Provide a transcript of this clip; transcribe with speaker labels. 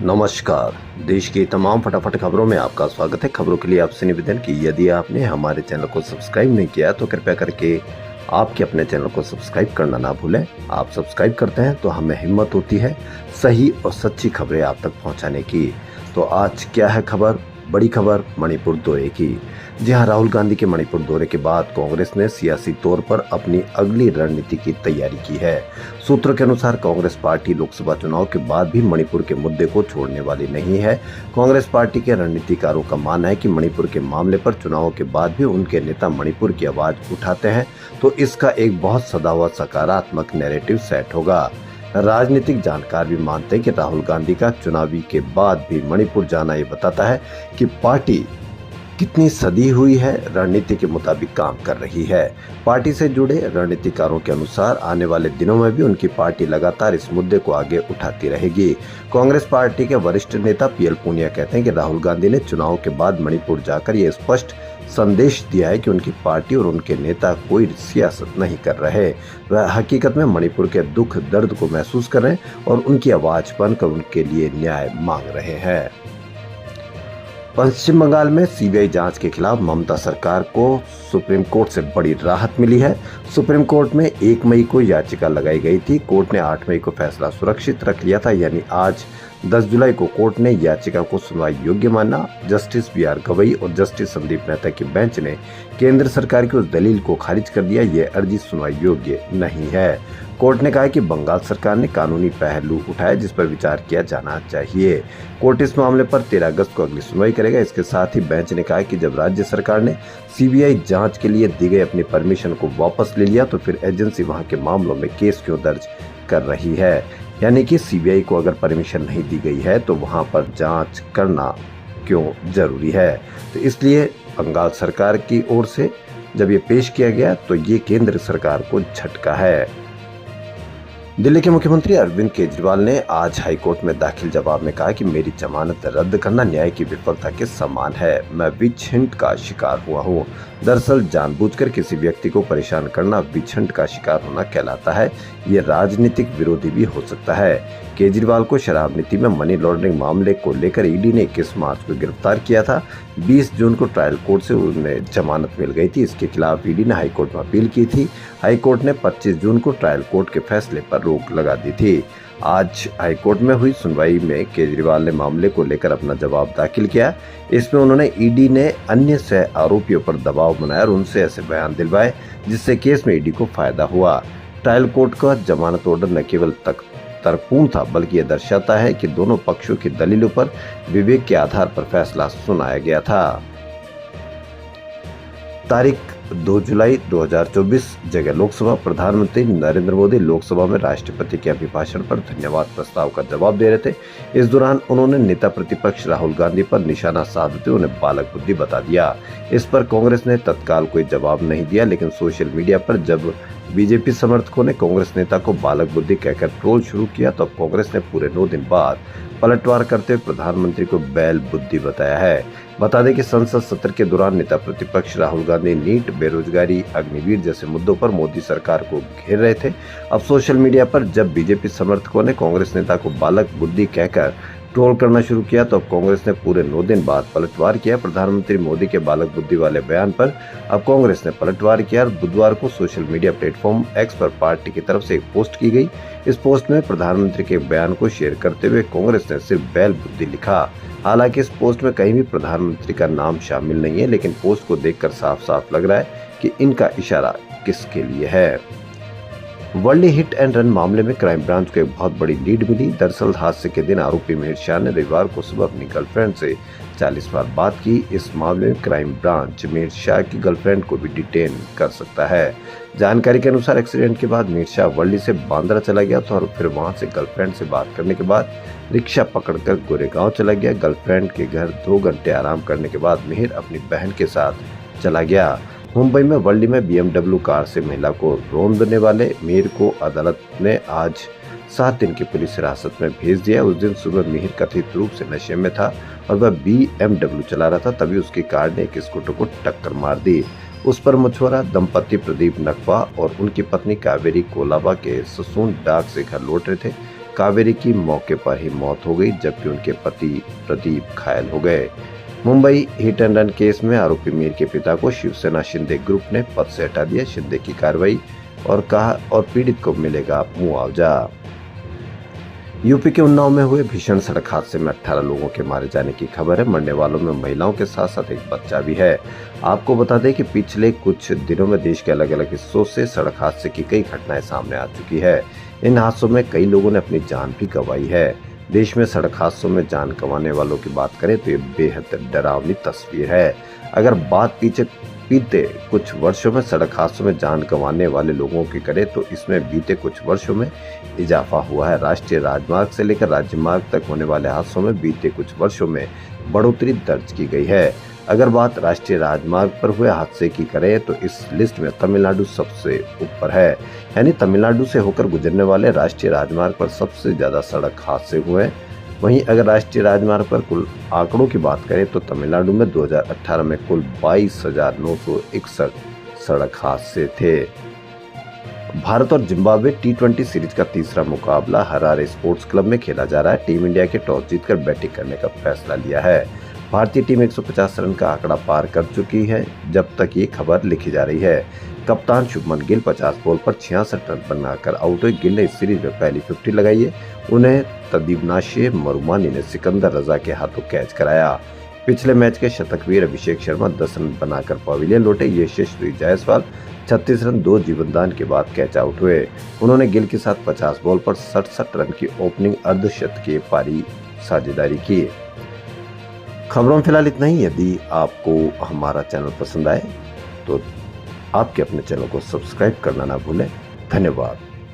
Speaker 1: नमस्कार। देश की तमाम फटाफट खबरों में आपका स्वागत है। खबरों के लिए आपसे निवेदन कि यदि आपने हमारे चैनल को सब्सक्राइब नहीं किया तो कृपया करके आपके अपने चैनल को सब्सक्राइब करना ना भूलें। आप सब्सक्राइब करते हैं तो हमें हिम्मत होती है सही और सच्ची खबरें आप तक पहुंचाने की। तो आज क्या है खबर? बड़ी खबर मणिपुर दौरे की। जी हां, राहुल गांधी के मणिपुर दौरे के बाद कांग्रेस ने सियासी तौर पर अपनी अगली रणनीति की तैयारी की है। सूत्रों के अनुसार कांग्रेस पार्टी लोकसभा चुनाव के बाद भी मणिपुर के मुद्दे को छोड़ने वाली नहीं है। कांग्रेस पार्टी के रणनीतिकारों का मानना है कि मणिपुर के मामले पर चुनाव के बाद भी उनके नेता मणिपुर की आवाज उठाते हैं तो इसका एक बहुत सदा हुआ सकारात्मक नैरेटिव सेट होगा। राजनीतिक जानकार भी मानते हैं कि राहुल गांधी का चुनावी के बाद भी मणिपुर जाना ये बताता है कि पार्टी कितनी सदी हुई है रणनीति के मुताबिक काम कर रही है। पार्टी से जुड़े रणनीतिकारों के अनुसार आने वाले दिनों में भी उनकी पार्टी लगातार इस मुद्दे को आगे उठाती रहेगी। कांग्रेस पार्टी के वरिष्ठ नेता पीएल पूनिया कहते हैं कि राहुल गांधी ने चुनाव के बाद मणिपुर जाकर ये स्पष्ट संदेश दिया है कि उनकी पार्टी और उनके नेता कोई सियासत नहीं कर रहे। वह हकीकत में मणिपुर के दुख दर्द को महसूस कर रहे हैं और उनकी आवाज बनकर उनके लिए न्याय मांग रहे हैं। पश्चिम बंगाल में सीबीआई जांच के खिलाफ ममता सरकार को सुप्रीम कोर्ट से बड़ी राहत मिली है। सुप्रीम कोर्ट में 1 मई को याचिका लगाई गई थी। कोर्ट ने 8 मई को फैसला सुरक्षित रख लिया था, यानी आज 10 जुलाई को कोर्ट ने याचिका को सुनवाई योग्य माना। जस्टिस बी आर गवई और जस्टिस संदीप मेहता की बेंच ने केंद्र सरकार की उस दलील को खारिज कर दिया, यह अर्जी सुनवाई योग्य नहीं है। कोर्ट ने कहा कि बंगाल सरकार ने कानूनी पहलू उठाए जिस पर विचार किया जाना चाहिए। कोर्ट इस मामले पर 13 अगस्त को अगली सुनवाई करेगा। इसके साथ ही बेंच ने कहा कि जब राज्य सरकार ने सीबीआई जांच के लिए दी गई अपनी परमिशन को वापस ले लिया तो फिर एजेंसी वहां के मामलों में केस क्यों दर्ज कर रही है। यानी कि सीबीआई को अगर परमिशन नहीं दी गई है तो वहां पर जांच करना क्यों जरूरी है। तो इसलिए बंगाल सरकार की ओर से जब ये पेश किया गया तो ये केंद्र सरकार को झटका है। दिल्ली के मुख्यमंत्री अरविंद केजरीवाल ने आज हाईकोर्ट में दाखिल जवाब में कहा कि मेरी जमानत रद्द करना न्याय की विफलता के समान है। मैं विच हंट का शिकार हुआ हूँ। दरअसल जानबूझकर किसी व्यक्ति को परेशान करना विच हंट का शिकार होना कहलाता है। ये राजनीतिक विरोधी भी हो सकता है। केजरीवाल को शराब नीति में मनी लॉन्ड्रिंग मामले को लेकर ईडी ने 21 मार्च को गिरफ्तार किया था। 20 जून को ट्रायल कोर्ट से उन्हें जमानत मिल गई थी। इसके खिलाफ ईडी ने हाईकोर्ट में अपील की थी। हाईकोर्ट ने 25 जून को ट्रायल कोर्ट के फैसले पर रोक लगा दी थी। आज हाईकोर्ट में हुई सुनवाई में केजरीवाल ने मामले को लेकर अपना जवाब दाखिल किया। इसमें उन्होंने ईडी ने अन्य सह आरोपियों पर दबाव बनाया और उनसे ऐसे बयान दिलवाए जिससे केस में ईडी को फायदा हुआ। ट्रायल कोर्ट का जमानत ऑर्डर न केवल तर्कपूर्ण था बल्कि यह दर्शाता है कि दोनों पक्षों की दलीलों पर विवेक के आधार पर फैसला सुनाया गया था। तारीख 2 जुलाई 2024 जगह लोकसभा। प्रधानमंत्री नरेंद्र मोदी लोकसभा में राष्ट्रपति के अभिभाषण पर धन्यवाद प्रस्ताव का जवाब दे रहे थे। इस दौरान उन्होंने नेता प्रतिपक्ष राहुल गांधी पर निशाना साधते उन्हें बालक बुद्धि बता दिया। इस पर कांग्रेस ने तत्काल कोई जवाब नहीं दिया, लेकिन सोशल मीडिया पर जब बीजेपी समर्थकों ने कांग्रेस नेता को बालक बुद्धि कहकर ट्रोल शुरू किया तो कांग्रेस ने पूरे 9 दिन बाद पलटवार करते हुए प्रधानमंत्री को बैल बुद्धि बताया है। बता दें कि संसद सत्र के दौरान नेता प्रतिपक्ष राहुल गांधी नीट, बेरोजगारी, अग्निवीर जैसे मुद्दों पर मोदी सरकार को घेर रहे थे। अब सोशल मीडिया पर जब बीजेपी समर्थकों ने कांग्रेस नेता को बालक बुद्धि कहकर ट्रोल करना शुरू किया तो अब कांग्रेस ने पूरे 9 दिन बाद पलटवार किया। प्रधानमंत्री मोदी के बालक बुद्धि वाले बयान पर अब कांग्रेस ने पलटवार किया और बुधवार को सोशल मीडिया प्लेटफॉर्म एक्स पर पार्टी की तरफ से एक पोस्ट की गई। इस पोस्ट में प्रधानमंत्री के बयान को शेयर करते हुए कांग्रेस ने सिर्फ बैल बुद्धि लिखा। हालांकि इस पोस्ट में कहीं भी प्रधानमंत्री का नाम शामिल नहीं है, लेकिन पोस्ट को देखकर साफ साफ लग रहा है कि इनका इशारा किसके लिए है। वर्ली हिट एंड रन मामले में क्राइम ब्रांच को एक बहुत बड़ी लीड मिली। दरअसल हादसे के दिन आरोपी मिहिर शाह ने रविवार को सुबह अपनी गर्लफ्रेंड से 40 बार बात की। इस मामले में क्राइम ब्रांच मिहिर शाह की गर्लफ्रेंड को भी डिटेन कर सकता है। जानकारी के अनुसार एक्सीडेंट के बाद मिहिर शाह वर्ली से बांद्रा चला गया था और फिर वहां से गर्लफ्रेंड से बात करने के बाद रिक्शा पकड़कर गोरेगांव चला गया। गर्लफ्रेंड के घर 2 घंटे आराम करने के बाद मिहिर अपनी बहन के साथ चला गया। मुंबई में वर्ली में BMW कार से महिला को रौंदने वाले मिहिर को अदालत ने आज 7 दिन की पुलिस हिरासत में भेज दिया। उस दिन सुबह मिहिर कथित रूप से नशे में था और वह BMW चला रहा था, तभी उसकी कार ने एक स्कूटर को टक्कर मार दी। उस पर मछुआरा दंपति प्रदीप नकवा और उनकी पत्नी कावेरी कोलाबा के ससून डाक से घर लौट रहे थे। कावेरी की मौके पर ही मौत हो गई, जबकि उनके पति प्रदीप घायल हो गए। Mumbai hit and run case में आरोपी मीर के पिता को शिवसेना शिंदे ग्रुप ने पद से हटा दिया। शिंदे की कार्रवाई और कहा और पीड़ित को मिलेगा मुआवजा। यूपी के उन्नाव में हुए भीषण सड़क हादसे में 18 लोगों के मारे जाने की खबर है। मरने वालों में महिलाओं के साथ साथ एक बच्चा भी है। आपको बता दें कि पिछले कुछ दिनों में देश के अलग अलग हिस्सों से सड़क हादसे की कई घटनाएं सामने आ चुकी है। इन हादसों में कई लोगों ने अपनी जान भी गंवाई है। देश में सड़क हादसों में जान गंवाने वालों की बात करें तो ये बेहद डरावनी तस्वीर है। अगर बात बीते कुछ वर्षों में सड़क हादसों में जान गंवाने वाले लोगों की करें तो इसमें बीते कुछ वर्षों में इजाफा हुआ है। राष्ट्रीय राजमार्ग से लेकर राज्य मार्ग तक होने वाले हादसों में बीते कुछ वर्षों में बढ़ोतरी दर्ज की गई है। अगर बात राष्ट्रीय राजमार्ग पर हुए हादसे की करें तो इस लिस्ट में तमिलनाडु सबसे ऊपर है, यानी तमिलनाडु से होकर गुजरने वाले राष्ट्रीय राजमार्ग पर सबसे ज्यादा सड़क हादसे हुए हैं। वहीं अगर राष्ट्रीय राजमार्ग पर कुल आंकड़ों की बात करें तो तमिलनाडु में 2018 में कुल 22,961 सड़क हादसे थे। भारत और जिम्बाब्वे T20 सीरीज का तीसरा मुकाबला हरारे स्पोर्ट्स क्लब में खेला जा रहा है। टीम इंडिया के टॉस जीतकर बैटिंग करने का फैसला लिया है। भारतीय टीम 150 रन का आंकड़ा पार कर चुकी है जब तक ये खबर लिखी जा रही है। कप्तान शुभमन गिल 50 बॉल पर 66 रन बनाकर आउट हुए। गिल ने इस सीरीज में पहली 50 लगाई है। उन्हें तदीबनाशे मरुमानी ने सिकंदर रजा के हाथों कैच कराया। पिछले मैच के शतकवीर अभिषेक शर्मा 10 रन बनाकर पवेलियन लौटे। यशस्वी जायसवाल 36 रन 2 जीवनदान के बाद कैच आउट हुए। उन्होंने गिल के साथ 50 बॉल पर 67 रन की ओपनिंग अर्धशतकीय पारी साझेदारी की। खबरों में फिलहाल इतना ही। यदि आपको हमारा चैनल पसंद आए तो आपके अपने चैनल को सब्सक्राइब करना ना भूलें। धन्यवाद।